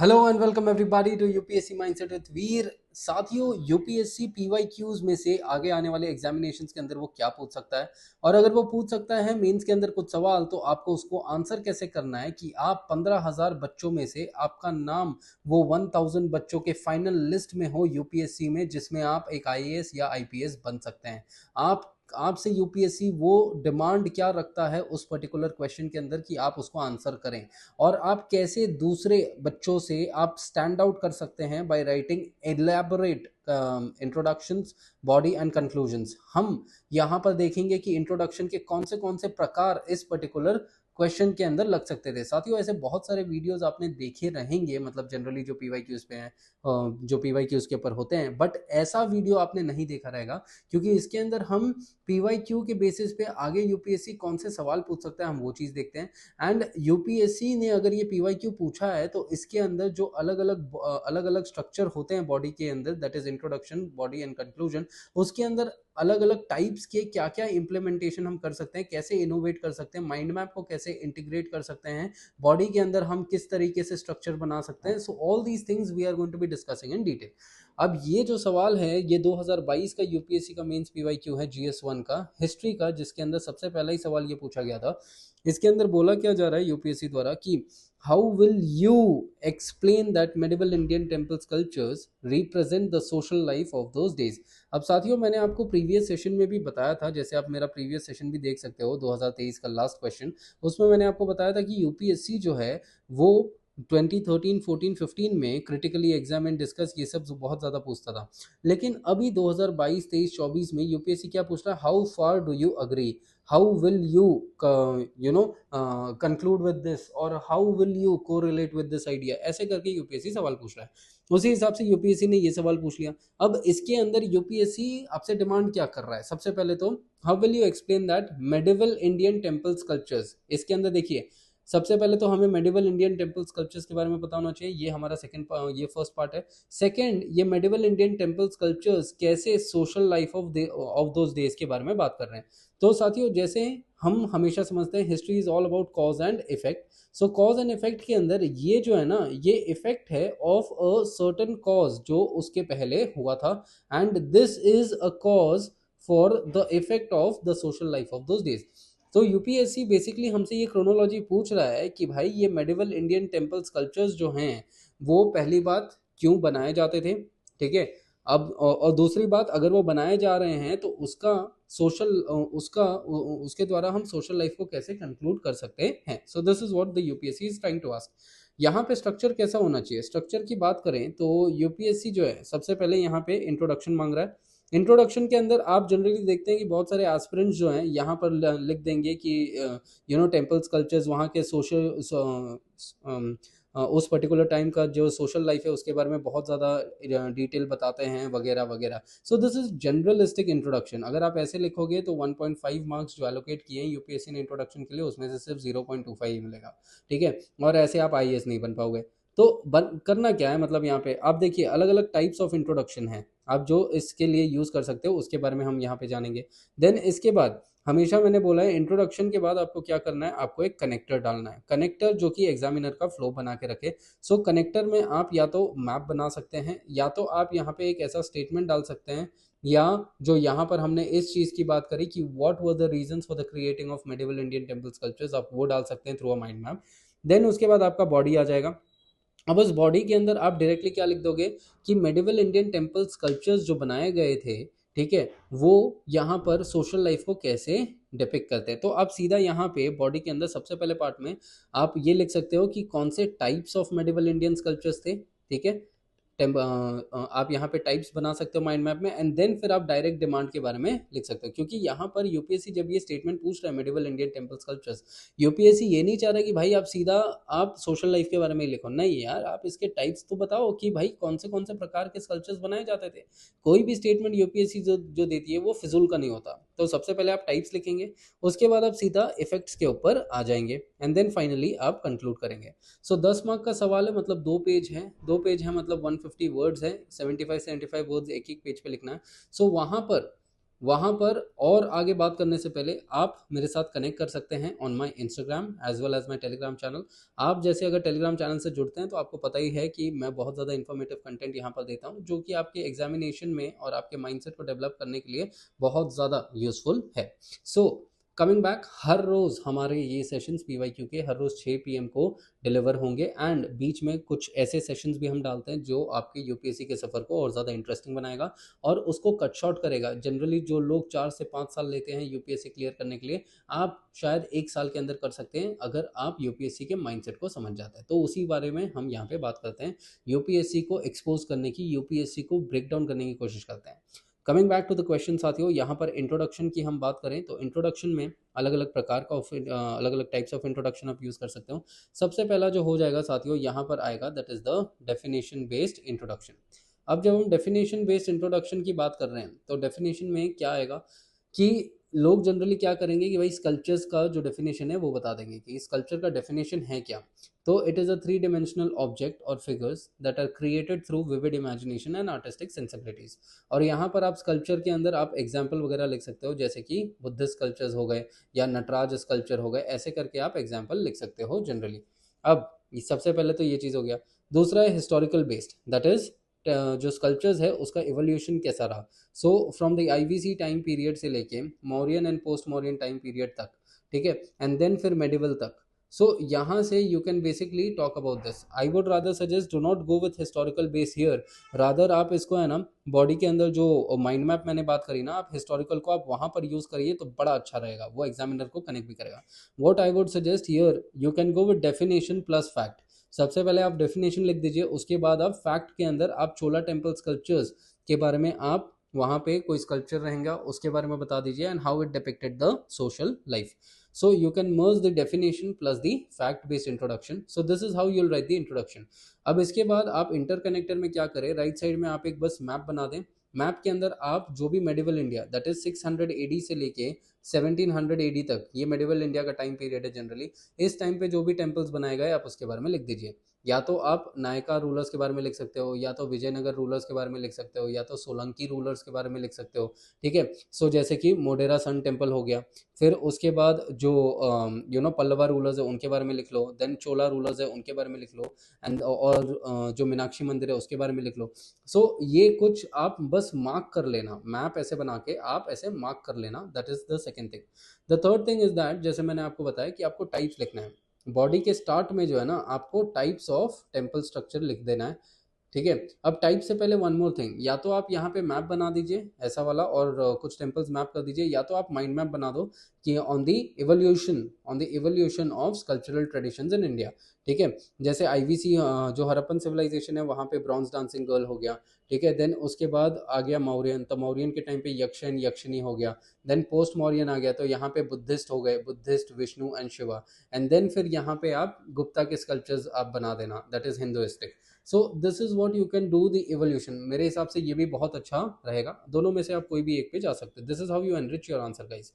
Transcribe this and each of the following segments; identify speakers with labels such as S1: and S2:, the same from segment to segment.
S1: Hello and welcome everybody to UPSC mindset with Veer. साथियों, UPSC PYQs में से आगे आने वाले एग्जामिनेशंस के अंदर वो क्या पूछ सकता है, और अगर वो पूछ सकता है मेंस के अंदर कुछ सवाल, तो आपको उसको आंसर कैसे करना है कि आप 15,000 बच्चों में से आपका नाम वो 1000 बच्चों के फाइनल लिस्ट में हो यूपीएससी में, जिसमें आप एक आईएएस या आईपीएस बन सकते हैं। आप आपसे यूपीएससी वो डिमांड क्या रखता है उस पर्टिकुलर क्वेश्चन के अंदर कि आप उसको आंसर करें, और आप कैसे दूसरे बच्चों से आप स्टैंड आउट कर सकते हैं by writing elaborate introductions, body and conclusions. हम यहाँ पर देखेंगे कि इंट्रोडक्शन के कौन से प्रकार इस पर्टिकुलर क्वेश्चन के अंदर लग सकते थे। साथियों, ऐसे बहुत सारे वीडियोस आपने देखे रहेंगे, मतलब जनरली जो पीवाईक्यूज पे हैं, जो पीवाईक्यूज के ऊपर होते हैं, बट ऐसा वीडियो आपने नहीं देखा रहेगा, क्योंकि इसके अंदर हम पीवाईक्यू के बेसिस पे आगे यूपीएससी कौन से सवाल पूछ सकता है हम वो चीज़ देखते हैं। एंड यूपीएससी ने अगर ये पीवाईक्यू पूछा है तो इसके अंदर जो अलग अलग स्ट्रक्चर होते हैं बॉडी के अंदर, that is introduction, body and conclusion, उसके अंदर अलग अलग टाइप्स के क्या क्या इंप्लीमेंटेशन हम कर सकते हैं, कैसे इनोवेट कर सकते हैं, माइंड मैप को कैसे इंटीग्रेट कर सकते हैं, बॉडी के अंदर हम किस तरीके से स्ट्रक्चर बना सकते हैं। So all these things we are going to be discussing in detail. अब ये जो सवाल है ये 2022 का यूपीएससी का मेंस पीवाईक्यू है, जीएस 1 का हिस्ट्री का, जिसके अंदर सबसे पहला ही सवाल ये पूछा गया था। इसके अंदर बोला क्या जा रहा है यूपीएससी द्वारा कि how will you explain that medieval Indian temple sculptures represent the social life of those days. अब साथियों, मैंने आपको प्रीवियस सेशन में भी बताया था, जैसे आप मेरा प्रीवियस सेशन भी देख सकते हो 2023 का लास्ट क्वेश्चन, उसमें मैंने आपको बताया था कि यूपीएससी जो है वो 2013, 14, 15 में क्रिटिकली एग्जाम एंड डिस्कस ये सब बहुत ज़्यादा पूछता था। लेकिन अभी 2022, 23, 24 में यूपीएससी क्या पूछ रहा है, how far do you agree, how will you conclude with this, और how will you correlate with this idea, ऐसे करके यूपीएससी सवाल पूछ रहा है। उसी हिसाब से यूपीएससी ने ये सवाल पूछ लिया। अब इसके अंदर यूपीएससी आपसे डिमांड क्या कर रहा है, सबसे पहले तो how will you explain that medieval Indian temple sculptures. इसके अंदर देखिए, सबसे पहले तो हमें मेडिवल इंडियन टेम्पल स्कल्पचर्स के बारे में पता होना चाहिए, ये हमारा ये फर्स्ट पार्ट है। सेकंड, ये मेडिवल इंडियन टेम्पल स्कल्पचर्स कैसे social life of those days के बारे में बात कर रहे हैं। तो साथियों, जैसे हम हमेशा समझते हैं history is all about cause and effect. Show cause and effect के अंदर ये जो है ना, ये इफेक्ट है ऑफ अ सर्टेन कॉज जो उसके पहले हुआ था, and this is a cause for the effect of the social life of those days. तो यूपीएससी बेसिकली हमसे ये क्रोनोलॉजी पूछ रहा है कि भाई ये मेडिवल इंडियन टेम्पल स्कल्पचर्स जो हैं वो पहली बात क्यों बनाए जाते थे, ठीक है। अब और दूसरी बात, अगर वो बनाए जा रहे हैं तो उसका सोशल उसके द्वारा हम सोशल लाइफ को कैसे कंक्लूड कर सकते हैं। So this is what the UPSC is trying to ask. यहाँ पे स्ट्रक्चर कैसा होना चाहिए, स्ट्रक्चर की बात करें तो यूपीएससी जो है सबसे पहले यहाँ पे इंट्रोडक्शन मांग रहा है। इंट्रोडक्शन के अंदर आप जनरली देखते हैं कि बहुत सारे एस्पिरेंट्स जो हैं यहाँ पर लिख देंगे कि टेम्पल स्कल्पचर्स वहाँ के उस पर्टिकुलर टाइम का जो सोशल लाइफ है उसके बारे में बहुत ज़्यादा डिटेल बताते हैं वगैरह वगैरह। So this is generalistic introduction. अगर आप ऐसे लिखोगे तो 1.5 मार्क्स जो एलोकेट किए हैं यूपीएससी ने इंट्रोडक्शन के लिए, उसमें से सिर्फ 0.25 मिलेगा, ठीक है। और ऐसे आप आईएएस नहीं बन पाओगे। तो करना क्या है, मतलब यहाँ पे आप देखिए अलग अलग टाइप्स ऑफ इंट्रोडक्शन है, आप जो इसके लिए यूज कर सकते हो उसके बारे में हम यहाँ पे जानेंगे। देन इसके बाद हमेशा मैंने बोला है इंट्रोडक्शन के बाद आपको क्या करना है, आपको एक कनेक्टर डालना है, कनेक्टर जो कि एग्जामिनर का फ्लो बना के रखे। सो कनेक्टर में आप या तो मैप बना सकते हैं, या तो आप यहाँ पे एक ऐसा स्टेटमेंट डाल सकते हैं, या जो यहाँ पर हमने इस चीज की बात करी कि what were the reasons for the creating of medieval Indian temple sculptures, आप वो डाल सकते हैं through a mind map. Then उसके बाद आपका बॉडी आ जाएगा। अब उस बॉडी के अंदर आप डायरेक्टली क्या लिख दोगे कि मेडिवल इंडियन टेम्पल स्कल्पचर्स जो बनाए गए थे, ठीक है, वो यहाँ पर सोशल लाइफ को कैसे डिपिक्ट करते हैं। तो आप सीधा यहाँ पे बॉडी के अंदर सबसे पहले पार्ट में आप ये लिख सकते हो कि कौन से types of medieval Indian sculptures थे, ठीक है। आप यहाँ पे टाइप्स बना सकते हो माइंड मैप में, एंड देन फिर आप डायरेक्ट डिमांड के बारे में लिख सकते हो, क्योंकि यहाँ पर यूपीएससी जब ये स्टेटमेंट पूछ रहा है medieval Indian temple sculptures, UPSC ये नहीं चाह रहा कि भाई आप सीधा आप सोशल लाइफ के बारे में ही लिखो, नहीं यार, आप इसके टाइप्स तो बताओ कि भाई कौन से प्रकार के स्कल्पचर्स बनाए जाते थे। कोई भी स्टेटमेंट यूपीएससी जो देती है वो फिजूल का नहीं होता। तो सबसे पहले आप टाइप्स लिखेंगे, उसके बाद आप सीधा इफेक्ट्स के ऊपर आ जाएंगे, एंड देन फाइनली आप कंक्लूड करेंगे। सो 10 मार्क का सवाल है, मतलब 2 पेज है, मतलब 150 वर्ड्स है, 75 वर्ड्स एक एक पेज पे लिखना है। सो वहां पर वहाँ पर और आगे बात करने से पहले आप मेरे साथ कनेक्ट कर सकते हैं on my Instagram as well as my Telegram channel. आप जैसे अगर टेलीग्राम चैनल से जुड़ते हैं तो आपको पता ही है कि मैं बहुत ज़्यादा इन्फॉर्मेटिव कंटेंट यहाँ पर देता हूँ, जो कि आपके एग्जामिनेशन में और आपके माइंडसेट को डेवलप करने के लिए बहुत ज़्यादा यूजफुल है। सो कमिंग बैक, हर रोज़ हमारे ये सेशंस PYQ के हर रोज़ 6 PM को डिलीवर होंगे, एंड बीच में कुछ ऐसे सेशंस भी हम डालते हैं जो आपके यूपीएससी के सफ़र को और ज़्यादा इंटरेस्टिंग बनाएगा और उसको कट शॉर्ट करेगा। जनरली जो लोग 4 से 5 साल लेते हैं यूपीएससी क्लियर करने के लिए, आप शायद 1 साल के अंदर कर सकते हैं अगर आप यूपीएससी के माइंडसेट को समझ जाते हैं। तो उसी बारे में हम यहाँ पे बात करते हैं, यूपीएससी को एक्सपोज करने की, यूपीएससी को ब्रेक डाउन करने की कोशिश करते हैं। Coming back to the question साथियों, यहाँ पर इंट्रोडक्शन की हम बात करें तो इंट्रोडक्शन में अलग अलग प्रकार का अलग अलग टाइप्स ऑफ इंट्रोडक्शन आप यूज़ कर सकते हो। सबसे पहला जो हो जाएगा साथियों यहाँ पर आएगा, that is the definition based introduction. अब जब हम डेफिनेशन बेस्ड इंट्रोडक्शन की बात कर रहे हैं तो डेफिनेशन में क्या आएगा कि लोग जनरली क्या करेंगे कि भाई स्कल्पचर्स का जो डेफिनेशन है वो बता देंगे कि स्कल्पचर का डेफिनेशन है क्या। तो it is a 3 dimensional object और figures that are created through vivid imagination and artistic sensibilities. और यहाँ पर आप स्कल्पचर के अंदर आप एग्जाम्पल वगैरह लिख सकते हो, जैसे कि बुद्धिस्ट स्कल्पचर्स हो गए या नटराज स्कल्पचर हो गए, ऐसे करके आप एग्जाम्पल लिख सकते हो जनरली। अब सबसे पहले तो ये चीज़ हो गया। दूसरा है हिस्टोरिकल बेस्ड, दैट इज जो स्कल्पचर्स है उसका इवोल्यूशन कैसा रहा। So from the IVC time period से लेके Mauryan and post Mauryan time period तक, ठीक है, एंड देन फिर मेडिवल तक। सो यहाँ से you can basically talk about this. I would rather suggest do not go with historical base here, rather आप इसको है ना बॉडी के अंदर जो माइंड मैप मैंने बात करी ना, आप हिस्टोरिकल को आप वहाँ पर यूज करिए तो बड़ा अच्छा रहेगा, वो एग्जामिनर को कनेक्ट भी करेगा। What I would suggest here, you can go with definition plus fact. सबसे पहले आप डेफिनेशन लिख दीजिए, उसके बाद आप फैक्ट के अंदर आप चोला टेम्पल स्कल्पचर्स के बारे में, आप वहाँ पे कोई स्कल्पचर रहेगा उसके बारे में बता दीजिए and how it depicted the social life. So you can merge the definition plus the fact based introduction. So this is how you'll write the introduction. अब इसके बाद आप इंटरकनेक्टर में क्या करें, राइट साइड में आप एक बस मैप बना दें। मैप के अंदर आप जो भी medieval India, that is 600 AD से लेके 1700 AD तक, ये मेडिवल इंडिया का टाइम पीरियड है जनरली, इस टाइम पे जो भी टेम्पल्स बनाए गए आप उसके बारे में लिख दीजिए। या तो आप नायका रूलर्स के बारे में लिख सकते हो, या तो विजयनगर रूलर्स के बारे में लिख सकते हो, या तो सोलंकी रूलर्स के बारे में लिख सकते हो, ठीक है। सो जैसे कि मोडेरा सन टेम्पल हो गया, फिर उसके बाद जो पल्लवा रूलर्स है उनके बारे में लिख लो, देन चोला रूलर्स है उनके बारे में लिख लो, एंड और जो मीनाक्षी मंदिर है उसके बारे में लिख लो। सो ये कुछ आप बस मार्क कर लेना, मैप ऐसे बना के आप ऐसे मार्क कर लेना, that is the second thing. The third thing is that, जैसे मैंने आपको बताया कि आपको टाइप्स लिखना है। बॉडी के स्टार्ट में जो है ना आपको टाइप्स ऑफ टेम्पल स्ट्रक्चर लिख देना है, ठीक है। अब टाइप से पहले वन मोर थिंग, या तो आप यहाँ पे मैप बना दीजिए ऐसा वाला और कुछ टेम्पल्स मैप कर दीजिए, या तो आप माइंड मैप बना दो कि on the evolution of cultural traditions in India, ठीक है। जैसे आईवीसी जो हरप्पन सिविलाइजेशन है वहाँ पे ब्रॉन्ज डांसिंग गर्ल हो गया, ठीक है। देन उसके बाद आ गया मौर्यन, तो मौर्यन के टाइम पे यक्ष एंड यक्षिणी हो गया। देन पोस्ट मौर्यन आ गया तो यहाँ पे बुद्धिस्ट हो गए, Buddhist Vishnu and Shiva. And then फिर यहाँ पे आप गुप्ता के स्कल्पचर्स आप बना देना, that is hinduistic. So this is what you can do the evolution. मेरे हिसाब से ये भी बहुत अच्छा रहेगा, दोनों में से आप कोई भी एक पे जा सकते हैं। This is how you enrich your answer guys.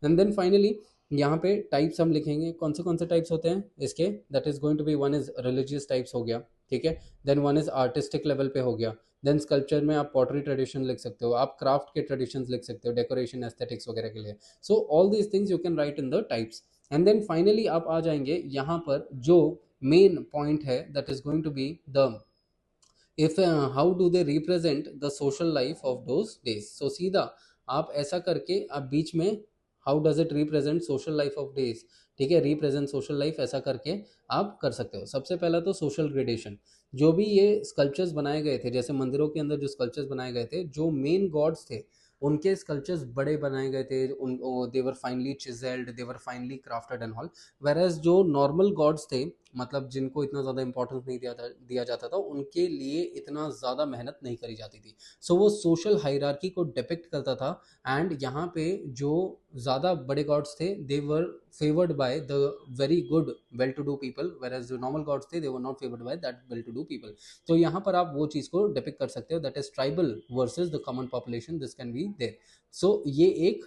S1: And then finally यहाँ पे टाइप्स हम लिखेंगे, कौन से टाइप्स होते हैं इसके, that is going to be, one is religious types हो गया, ठीक है। Then one is artistic level पे हो गया। देन स्कल्पचर में आप पॉटरी ट्रेडिशन लिख सकते हो, आप क्राफ्ट के ट्रेडिशंस लिख सकते हो, डेकोरेशन एस्थेटिक्स वगैरह के लिए। So all these things you can write in the types. And then finally आप आ जाएंगे यहाँ पर जो मेन पॉइंट है, that is going to be the if how do they represent the social life of those days। so सीधा आप ऐसा करके आप बीच में how does it represent social life of days, ठीक है, रिप्रेजेंट सोशल लाइफ, ऐसा करके आप कर सकते हो। सबसे पहला तो सोशल ग्रेडेशन, जो भी ये स्कल्पचर्स बनाए गए थे, जैसे मंदिरों के अंदर जो स्कल्पचर्स बनाए गए थे, जो मेन गॉड्स थे उनके स्कल्पचर्स बड़े बनाए गए थे, उन they were finely chiselled, they were finely crafted and all. Whereas जो नॉर्मल गॉड्स थे, मतलब जिनको इतना ज़्यादा इंपॉर्टेंस नहीं दिया जाता था, उनके लिए इतना ज़्यादा मेहनत नहीं करी जाती थी। सो वो सोशल हायरार्की को डिपिक्ट करता था। एंड यहाँ पे जो ज़्यादा बड़े गॉड्स थे they were favoured by the very good well to do people, whereas जो नॉर्मल गॉड्स थे they were not favoured by that well to do people. तो यहाँ पर आप वो चीज़ को डिपिक्ट कर सकते हो, that is tribal versus the common population, this can be there. सो ये एक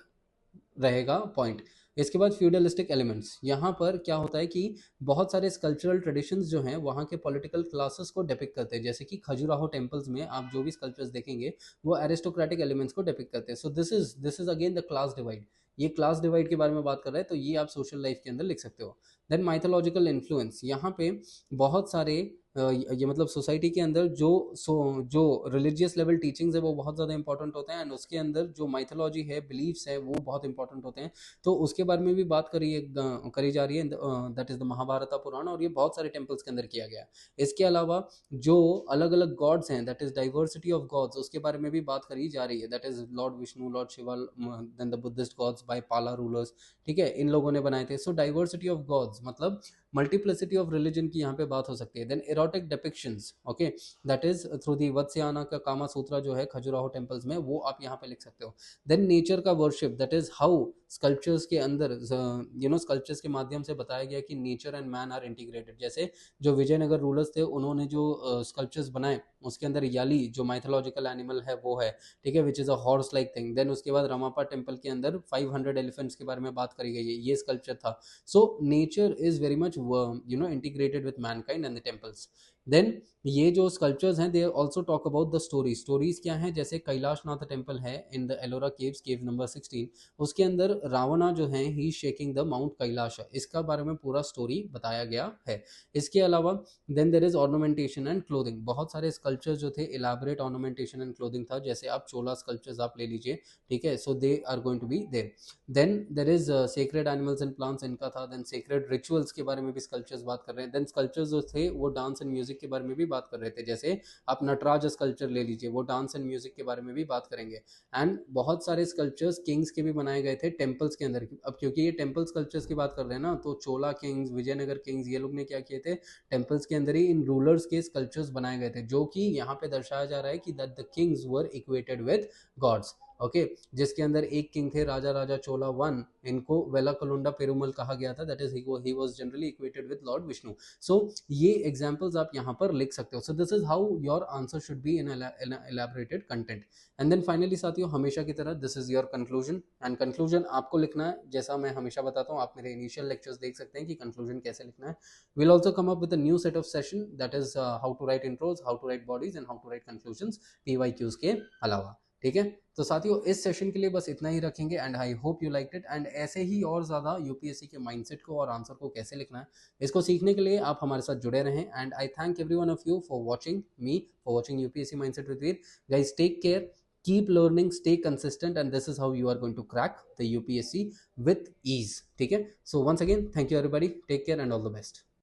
S1: रहेगा पॉइंट। इसके बाद फ्यूडलिस्टिक एलिमेंट्स, यहाँ पर क्या होता है कि बहुत सारे स्कल्पचरल ट्रेडिशंस जो हैं वहाँ के पॉलिटिकल क्लासेस को डिपिक्ट करते हैं, जैसे कि खजुराहो टेम्पल्स में आप जो भी स्कल्पचर्स देखेंगे वो एरिस्टोक्रेटिक एलिमेंट्स को डिपिक्ट करते हैं। So this is again the class divide, ये क्लास डिवाइड के बारे में बात कर रहा है, तो ये आप सोशल लाइफ के अंदर लिख सकते हो। देन माइथोलॉजिकल इन्फ्लुएंस, यहाँ पे बहुत सारे ये मतलब सोसाइटी के अंदर जो रिलीजियस लेवल टीचिंग्स है वो बहुत ज़्यादा इंपॉर्टेंट होते हैं, एंड उसके अंदर जो माइथोलॉजी है, बिलीफ्स है, वो बहुत इंपॉर्टेंट होते हैं। तो उसके बारे में भी बात करी जा रही है, दैट इज द महाभारत पुराण, और ये बहुत सारे टेम्पल्स के अंदर किया गया है। इसके अलावा जो अलग अलग गॉड्स हैं, that is diversity of gods, उसके बारे में भी बात करी जा रही है, that is lord Vishnu, lord Shiva, then the Buddhist gods by Pala rulers, ठीक है, इन लोगों ने बनाए थे। सो डाइवर्सिटी ऑफ गॉड्स मतलब मल्टीप्लिसिटी ऑफ रिलीजन की यहाँ पे बात हो सकती है। Then erotic depictions, okay, that is through the Vatsyayana का कामा सूत्रा जो है खजुराहो टेम्पल्स में, वो आप यहाँ पे लिख सकते हो। देन नेचर का worship, that is how sculptures के अंदर स्कल्पचर्स के माध्यम से बताया गया कि nature and man are integrated. जैसे जो विजयनगर रूलर्स थे उन्होंने जो स्कल्पचर्स बनाए उसके अंदर याली जो माइथोलॉजिकल एनिमल है वो है, ठीक है, which is a horse like thing. Then उसके बाद रमापा टेम्पल के अंदर 500 एलिफेंट्स के बारे में बात करी गई है, ये स्कल्पचर था। So nature is very much integrated with mankind and the temples. Then ये जो स्कल्पचर्स हैं they also talk about the stories क्या हैं, जैसे कैलाशनाथ टेम्पल है in the Ellora caves, cave number 16, उसके अंदर रावणा जो है ही शेकिंग द माउंट कैलाश, इसका बारे में पूरा स्टोरी बताया गया है। इसके अलावा then there is ornamentation and clothing, बहुत सारे स्कल्पचर्स जो थे इलाबरेट ऑर्नामेंटेशन एंड क्लोथिंग था, जैसे आप चोला स्कल्पचर्स आप ले लीजिए, ठीक है, so they are going to be there. Then there is sacred animals and plants, इनका था। देन सेक्रेड रिचुअल्स के बारे में भी स्कल्पचर्स बात कर रहे हैं। देन स्कल्पचर्स जो थे वो डांस एंड म्यूजिक के बारे में भी बात कर रहे थे, जैसे आप नटराज स्कल्पचर ले लीजिए, वो डांस एंड म्यूजिक के बारे में भी बात करेंगे। एंड बहुत सारे स्कल्पचर्स किंग्स के भी बनाए गए थे टेम्पल्स के अंदर। अब क्योंकि ये टेम्पल स्कल्पचर्स की बात कर रहे हैं ना, तो चोला किंग्स, विजयनगर किंग्स, ये लोग ने क्या किए थे, टेम्पल्स के अंदर ही इन रूलर्स के स्कल्पचर्स बनाए गए थे, जो कि यहाँ पे दर्शाया जा रहा है कि that the kings were equated with gods, okay, जिसके अंदर एक किंग थे राजा राजा चोला वन, इनको वेलाकलुंडा पेरुमल कहा गया था, that is he was generally equated with lord Vishnu. सो ये एग्जांपल्स आप यहाँ पर लिख सकते हो। So this is how your answer should be in elaborated content. And then finally साथियों, हमेशा की तरह this is your conclusion, and conclusion आपको लिखना है, जैसा मैं हमेशा बताता हूँ, आप मेरे इनिशियल लेक्चर्स देख सकते हैं कि कंक्लूजन कैसे लिखना है। Will also come up with a new set of session, that is how to write intros, how to write bodies and how to write conclusions PYQs के अलावा, ठीक है। तो साथियों इस सेशन के लिए बस इतना ही रखेंगे, and I hope you like it. And ऐसे ही और ज़्यादा यूपीएससी के माइंडसेट को और आंसर को कैसे लिखना है इसको सीखने के लिए आप हमारे साथ जुड़े रहें। And I thank every one of you for watching me, for watching UPSC mindset with Veer. Guys take care, keep learning, stay consistent, and this is how you are going to crack the UPSC with ease, ठीक है। So once again, thank you everybody, take care and all the best.